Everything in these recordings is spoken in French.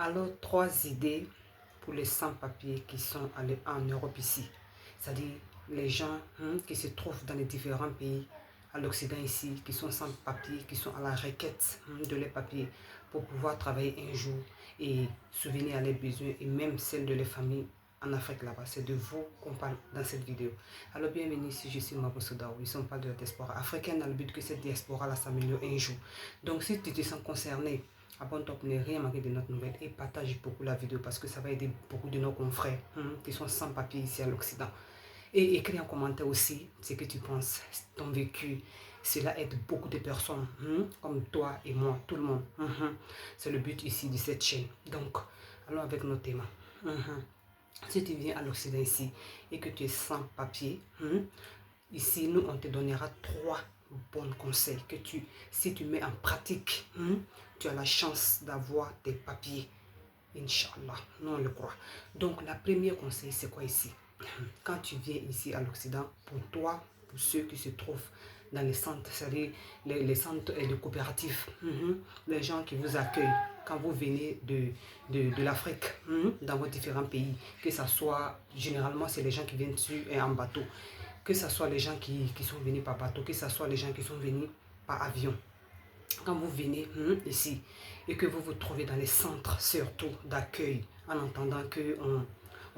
Alors, 3 idées pour les sans-papiers qui sont allés en Europe ici. C'est-à-dire les gens qui se trouvent dans les différents pays à l'Occident ici, qui sont sans papiers, qui sont à la requête de leurs papiers pour pouvoir travailler un jour et souvenir à leurs besoins et même celles de leurs familles en Afrique là-bas. C'est de vous qu'on parle dans cette vidéo. Alors bienvenue ici, je suis Mabo Sodaou. Ici on parle de la diaspora africaine dans le but que cette diaspora là s'améliore un jour. Donc si tu te sens concerné, abonne-toi pour ne rien manquer de notre nouvelle et partage beaucoup la vidéo parce que ça va aider beaucoup de nos confrères qui sont sans papier ici à l'Occident. Et écris en commentaire aussi ce que tu penses, ton vécu. Cela aide beaucoup de personnes, comme toi et moi, tout le monde. C'est le but ici de cette chaîne. Donc, allons avec nos thèmes. Si tu viens à l'Occident ici et que tu es sans papier, ici, nous, on te donnera 3 bons conseils que si tu mets en pratique, tu as la chance d'avoir tes papiers. Inch'Allah, nous on le croit. Donc, la première conseil, c'est quoi ici? Quand tu viens ici à l'Occident, pour toi, pour ceux qui se trouvent dans les centres, c'est-à-dire les centres de coopératives, les gens qui vous accueillent quand vous venez de l'Afrique, dans vos différents pays, que ce soit, généralement, c'est les gens qui viennent sur en bateau, que ce soit les gens qui sont venus par bateau, que ce soit les gens qui sont venus par avion. Quand vous venez ici et que vous vous trouvez dans les centres surtout d'accueil, en entendant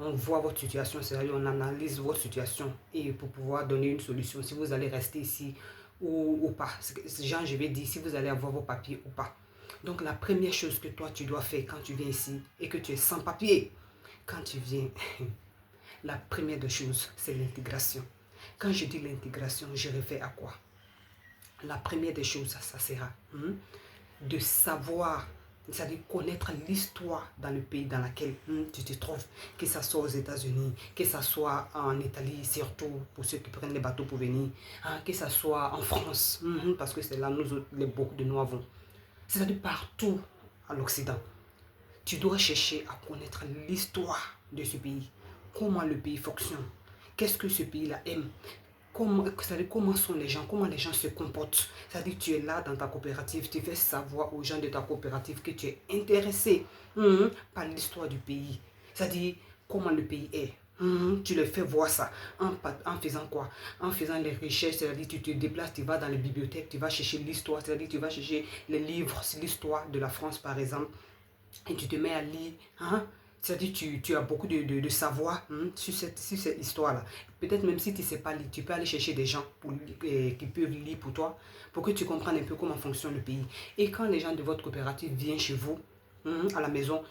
on voit votre situation, c'est-à-dire on analyse votre situation et pour pouvoir donner une solution, si vous allez rester ici ou pas. Genre, je vais dire si vous allez avoir vos papiers ou pas. Donc la première chose que toi tu dois faire quand tu viens ici et que tu es sans papier, quand tu viens, la première des choses, c'est l'intégration. Quand je dis l'intégration, je réfère à quoi? La première des choses, ça sera de savoir, c'est-à-dire connaître l'histoire dans le pays dans lequel tu te trouves, que ce soit aux États-Unis, que ce soit en Italie, surtout pour ceux qui prennent les bateaux pour venir, que ce soit en France, parce que c'est là nous autres, beaucoup de nous avons. C'est-à-dire partout à l'Occident, tu dois chercher à connaître l'histoire de ce pays, comment le pays fonctionne, qu'est-ce que ce pays-là aime. Comment sont les gens, comment les gens se comportent. C'est-à-dire tu es là dans ta coopérative, tu fais savoir aux gens de ta coopérative que tu es intéressé par l'histoire du pays. C'est-à-dire comment le pays est. Tu leur fais voir ça en faisant quoi? En faisant les recherches, c'est-à-dire tu te déplaces, tu vas dans les bibliothèques, tu vas chercher l'histoire, c'est-à-dire tu vas chercher les livres, l'histoire de la France par exemple, et tu te mets à lire. C'est-à-dire tu as beaucoup de savoir sur cette histoire-là. Peut-être même si tu ne sais pas lire, tu peux aller chercher des gens qui peuvent lire pour toi, pour que tu comprennes un peu comment fonctionne le pays. Et quand les gens de votre coopérative viennent chez vous, à la maison,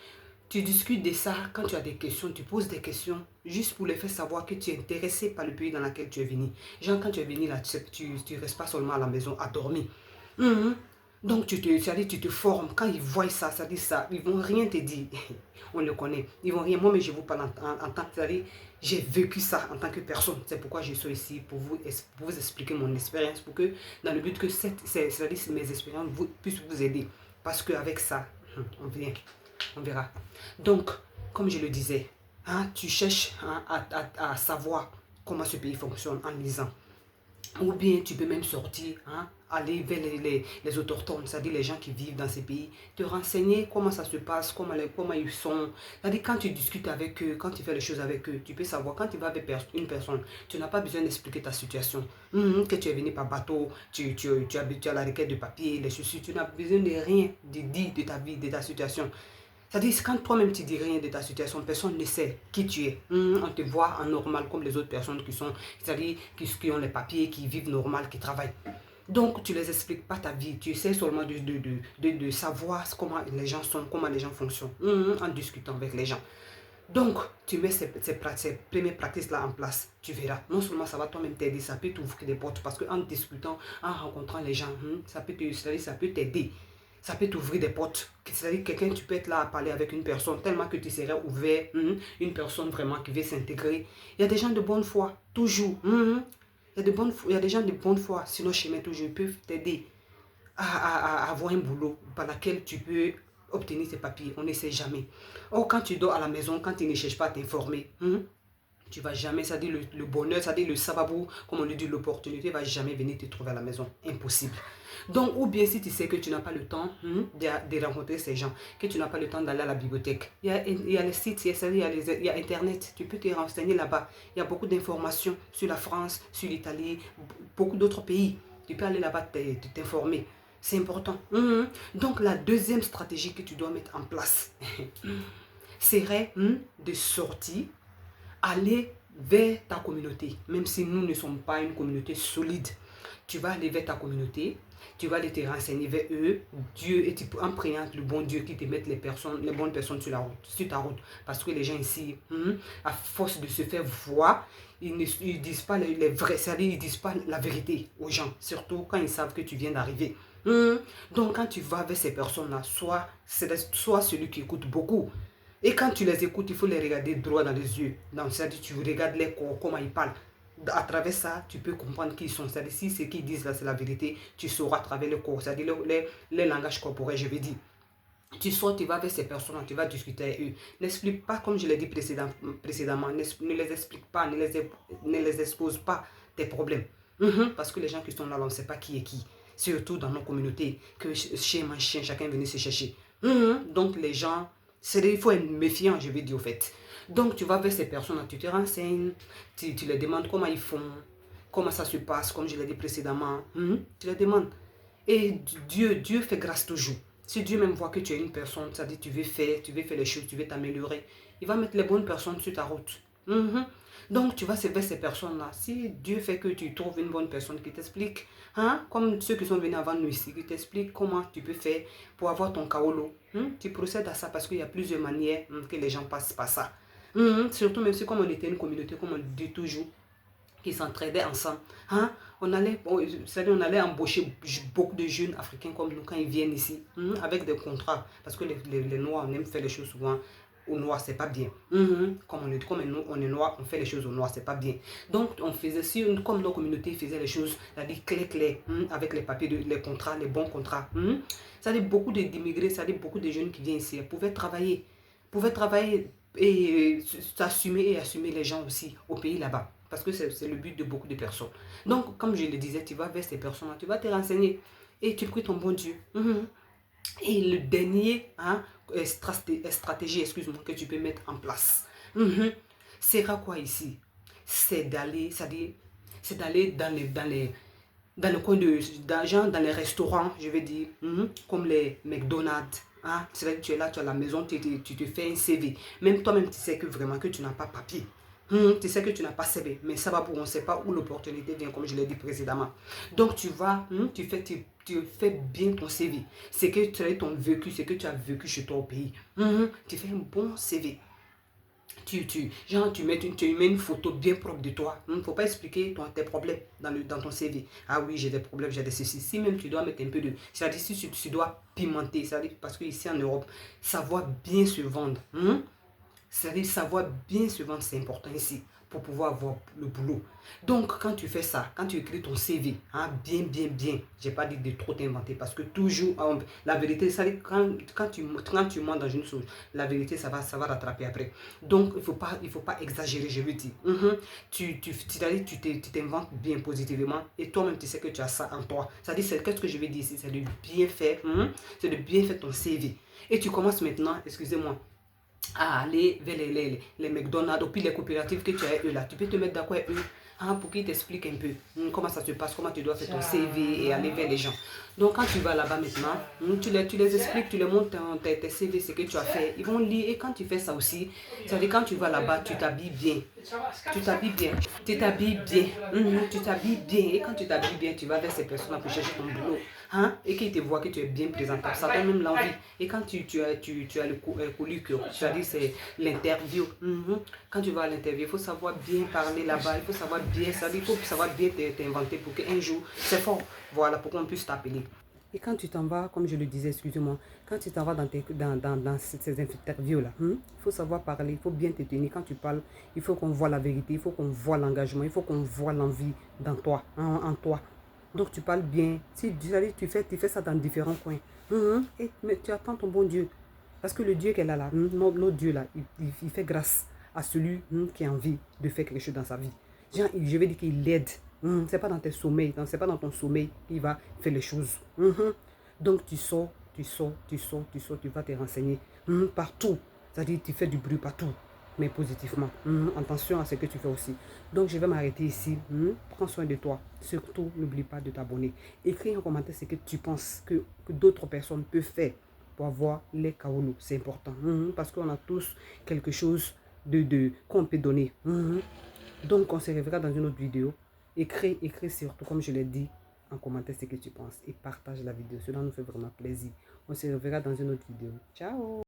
tu discutes de ça. Quand tu as des questions, tu poses des questions juste pour les faire savoir que tu es intéressé par le pays dans lequel tu es venu. Genre quand tu es venu là, tu ne restes pas seulement à la maison à dormir. Donc tu te formes. Quand ils voient ça, ça dit ça, ils ne vont rien te dire. On le connaît. Ils vont rien. Moi, mais je vous parle en tant que, j'ai vécu ça en tant que personne. C'est pourquoi je suis ici pour vous expliquer mon expérience, pour que, dans le but que mes expériences puissent vous aider. Parce qu'avec ça, on verra. Donc, comme je le disais, tu cherches à savoir comment ce pays fonctionne en lisant. Ou bien tu peux même sortir, aller vers les autochtones, c'est-à-dire les gens qui vivent dans ces pays, te renseigner comment ça se passe, comment ils sont. C'est-à-dire quand tu discutes avec eux, quand tu fais les choses avec eux, tu peux savoir, quand tu vas avec une personne, tu n'as pas besoin d'expliquer ta situation. Que tu es venu par bateau, tu as la requête de papier, les chaussures, tu n'as besoin de rien de dire de ta vie, de ta situation. C'est-à-dire, quand toi-même tu dis rien de ta situation, personne ne sait qui tu es. On te voit en normal comme les autres personnes qui sont, c'est-à-dire qui ont les papiers, qui vivent normal, qui travaillent. Donc, tu ne les expliques pas ta vie. Tu essaies seulement de savoir comment les gens sont, comment les gens fonctionnent, en discutant avec les gens. Donc, tu mets ces premières pratiques-là en place. Tu verras. Non seulement ça va toi-même t'aider, ça peut t'ouvrir des portes. Parce qu'en discutant, en rencontrant les gens, ça peut t'aider. Ça peut t'ouvrir des portes. C'est-à-dire quelqu'un, tu peux être là à parler avec une personne tellement que tu serais ouvert, une personne vraiment qui veut s'intégrer. Il y a des gens de bonne foi, toujours. Il y a des gens de bonne foi sur nos chemins, toujours. Ils peuvent t'aider à avoir un boulot par lequel tu peux obtenir tes papiers. On ne sait jamais. Or, quand tu dors à la maison, quand tu ne cherches pas à t'informer, tu ne vas jamais, ça dit le bonheur, ça dit le sababou, comme on le dit, l'opportunité ne va jamais venir te trouver à la maison. Impossible. Donc, ou bien si tu sais que tu n'as pas le temps de rencontrer ces gens, que tu n'as pas le temps d'aller à la bibliothèque, il y a les sites, il y a Internet, tu peux te renseigner là-bas. Il y a beaucoup d'informations sur la France, sur l'Italie, beaucoup d'autres pays. Tu peux aller là-bas t'informer. C'est important. Donc, la deuxième stratégie que tu dois mettre en place serait de sortir, aller vers ta communauté. Même si nous ne sommes pas une communauté solide, tu vas aller vers ta communauté, tu vas aller te renseigner vers eux, Dieu, et tu en priant le bon Dieu qui te mette les bonnes personnes sur ta route. Parce que les gens ici, à force de se faire voir, ils ne disent pas les vrais, c'est-à-dire ils ne disent pas la vérité aux gens, surtout quand ils savent que tu viens d'arriver. Donc quand tu vas vers ces personnes-là, soit celui qui écoute beaucoup. Et quand tu les écoutes, il faut les regarder droit dans les yeux. C'est-à-dire tu regardes les corps, comment ils parlent. À travers ça, tu peux comprendre qui ils sont. C'est-à-dire si ce qu'ils disent là, c'est la vérité, tu sauras à travers le corps. C'est-à-dire les langages corporels, je vais dire. Tu sors, tu vas avec ces personnes, tu vas discuter avec eux. N'explique pas, comme je l'ai dit précédemment, ne les explique pas, ne les expose pas tes problèmes. Parce que les gens qui sont là, on ne sait pas qui est qui. Surtout dans nos communautés, que chien mange chien, chacun venait se chercher. Donc les gens, il faut être méfiant, je vais dire au fait. Donc tu vas vers ces personnes, tu te renseignes, tu les demandes comment ils font, comment ça se passe, comme je l'ai dit précédemment. Tu les demandes. Et Dieu fait grâce toujours. Si Dieu même voit que tu es une personne, c'est-à-dire tu veux faire les choses, tu veux t'améliorer, il va mettre les bonnes personnes sur ta route. Donc tu vas vers ces personnes-là. Si Dieu fait que tu trouves une bonne personne qui t'explique, comme ceux qui sont venus avant nous ici, qui t'expliquent comment tu peux faire pour avoir ton kaolo, tu procèdes à ça parce qu'il y a plusieurs manières que les gens passent par ça. Surtout même si comme on était une communauté, comme on le dit toujours, qui s'entraidaient ensemble. On allait embaucher beaucoup de jeunes africains comme nous quand ils viennent ici, avec des contrats. Parce que les Noirs, on aime faire les choses souvent au noir, c'est pas bien. Comme nous, on est noir, on fait les choses au noir, c'est pas bien. Donc, on faisait, comme nos communautés faisaient les choses, c'est-à-dire clair, avec les papiers, les contrats, les bons contrats. C'est-à-dire beaucoup d'immigrés, c'est-à-dire beaucoup de jeunes qui viennent ici, pouvaient travailler et assumer les gens aussi au pays là-bas. Parce que c'est le but de beaucoup de personnes. Donc, comme je le disais, tu vas vers ces personnes-là, tu vas te renseigner et tu pries ton bon Dieu. Et le dernier stratégie, excuse-moi, que tu peux mettre en place, sera quoi ici? C'est d'aller, dans le coin dans les restaurants, je vais dire, comme les McDonald's. C'est-à-dire que tu es là, tu es à la maison, tu te fais un CV. Même toi-même, tu sais que vraiment que tu n'as pas papier. Tu sais que tu n'as pas CV, mais ça va pour on ne sait pas où l'opportunité vient, comme je l'ai dit précédemment. Donc tu vas, tu fais bien ton CV. C'est que tu as ton vécu, c'est que tu as vécu chez toi au pays. Tu fais un bon CV. Tu mets une photo bien propre de toi. Il ne faut pas expliquer tes problèmes dans ton CV. Ah oui, j'ai des problèmes, j'ai des ceci. Si même tu dois mettre un peu de... C'est-à-dire si tu dois pimenter, c'est-à-dire parce qu'ici en Europe, savoir bien se vendre. C'est-à-dire savoir bien se vendre, c'est important ici pour pouvoir avoir le boulot. Donc, quand tu fais ça, quand tu écris ton CV, bien, je n'ai pas dit de trop t'inventer parce que toujours, la vérité, quand tu mens dans une chose, la vérité, ça va rattraper après. Donc, il faut pas exagérer, je veux dire. Tu t'inventes bien positivement et toi-même, tu sais que tu as ça en toi. C'est-à-dire, qu'est-ce que je vais dire ici? C'est de bien faire, c'est de bien faire ton CV. Et tu commences maintenant, excusez-moi, à aller vers les McDonald's ou puis les coopératives que tu as eux là. Tu peux te mettre d'accord avec eux pour qu'ils t'expliquent un peu comment ça se passe, comment tu dois faire ton CV et aller vers les gens. Donc quand tu vas là-bas maintenant, tu les expliques, tu les montres tes CV, ce que tu as fait. Ils vont lire et quand tu fais ça aussi, c'est-à-dire quand tu vas là-bas, tu t'habilles bien. Tu t'habilles bien. Tu t'habilles bien. Tu t'habilles bien. Et quand tu t'habilles bien, tu vas vers ces personnes pour chercher ton boulot. Et qu'ils te voient que tu es bien présentable. Ça donne même l'envie. Et quand tu as le colloque, c'est-à-dire c'est l'interview. Quand tu vas à l'interview, il faut savoir bien parler là-bas. Il faut savoir bien, il faut savoir bien t'inventer pour qu'un jour, c'est fort. Voilà, pour qu'on puisse t'appeler. Et quand tu t'en vas, comme je le disais, excusez-moi, quand tu t'en vas dans ces interviews-là, il faut savoir parler, il faut bien te tenir. Quand tu parles, il faut qu'on voit la vérité, il faut qu'on voit l'engagement, il faut qu'on voit l'envie dans toi, en toi. Donc tu parles bien. Si tu fais ça dans différents coins. Mais tu attends ton bon Dieu. Parce que le Dieu qu'elle a là, notre Dieu là, il fait grâce à celui qui a envie de faire quelque chose dans sa vie. Genre, je vais dire qu'il l'aide. C'est pas dans tes sommeils, c'est pas dans ton sommeil qu'il va faire les choses. Donc tu sors, tu vas te renseigner partout. C'est-à-dire tu fais du bruit partout, mais positivement. Attention à ce que tu fais aussi. Donc je vais m'arrêter ici. Prends soin de toi. Surtout, n'oublie pas de t'abonner. Écris en commentaire ce que tu penses que d'autres personnes peuvent faire pour avoir les kaolus. C'est important. Parce qu'on a tous quelque chose qu'on peut donner. Donc on se reverra dans une autre vidéo. Écris surtout, comme je l'ai dit, en commentaire ce que tu penses et partage la vidéo. Cela nous fait vraiment plaisir. On se reverra dans une autre vidéo. Ciao!